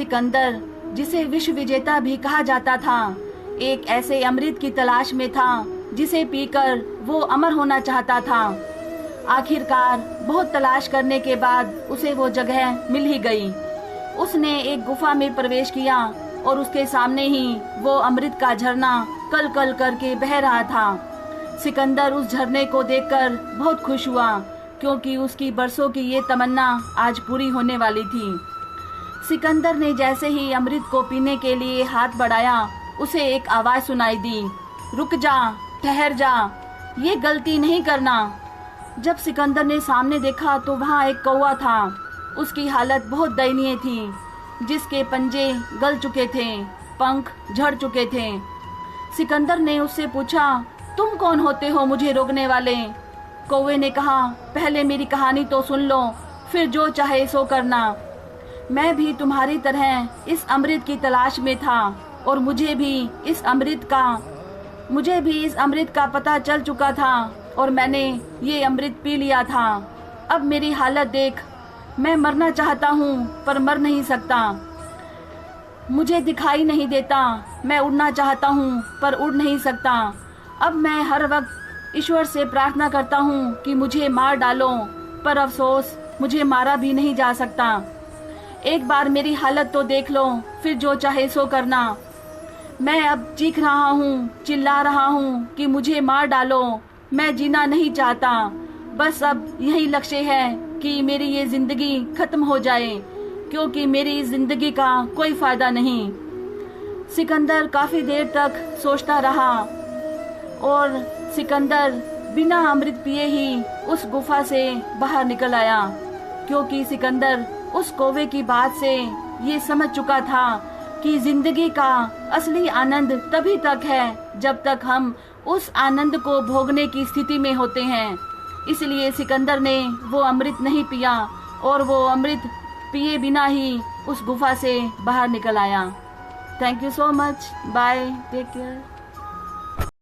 सिकंदर, जिसे विश्व विजेता भी कहा जाता था, एक ऐसे अमृत की तलाश में था जिसे पीकर वो अमर होना चाहता था। आखिरकार बहुत तलाश करने के बाद उसे वो जगह मिल ही गई। उसने एक गुफा में प्रवेश किया और उसके सामने ही वो अमृत का झरना कल कल करके बह रहा था। सिकंदर उस झरने को देखकर बहुत खुश हुआ, क्योंकि उसकी बरसों की ये तमन्ना आज पूरी होने वाली थी। सिकंदर ने जैसे ही अमृत को पीने के लिए हाथ बढ़ाया, उसे एक आवाज सुनाई दी, रुक जा, ठहर जा, ये गलती नहीं करना। जब सिकंदर ने सामने देखा तो वहाँ एक कौवा था। उसकी हालत बहुत दयनीय थी, जिसके पंजे गल चुके थे, पंख झड़ चुके थे। सिकंदर ने उससे पूछा, तुम कौन होते हो मुझे रोकने वाले? कौवे ने कहा, पहले मेरी कहानी तो सुन लो, फिर जो चाहे सो करना। मैं भी तुम्हारी तरह इस अमृत की तलाश में था और मुझे भी इस अमृत का पता चल चुका था और मैंने ये अमृत पी लिया था। अब मेरी हालत देख, मैं मरना चाहता हूँ पर मर नहीं सकता। मुझे दिखाई नहीं देता, मैं उड़ना चाहता हूँ पर उड़ नहीं सकता। अब मैं हर वक्त ईश्वर से प्रार्थना करता हूँ कि मुझे मार डालो, पर अफसोस मुझे मारा भी नहीं जा सकता। एक बार मेरी हालत तो देख लो, फिर जो चाहे सो करना। मैं अब चीख रहा हूँ, चिल्ला रहा हूँ कि मुझे मार डालो, मैं जीना नहीं चाहता। बस अब यही लक्ष्य है कि मेरी ये जिंदगी खत्म हो जाए, क्योंकि मेरी इस जिंदगी का कोई फायदा नहीं। सिकंदर काफी देर तक सोचता रहा और सिकंदर बिना अमृत पिए ही उस गुफा से बाहर निकल आया, क्योंकि सिकंदर उस कौवे की बात से ये समझ चुका था कि जिंदगी का असली आनंद तभी तक है जब तक हम उस आनंद को भोगने की स्थिति में होते हैं। इसलिए सिकंदर ने वो अमृत नहीं पिया और वो अमृत पिए बिना ही उस गुफा से बाहर निकल आया। Thank you so much, bye, take care.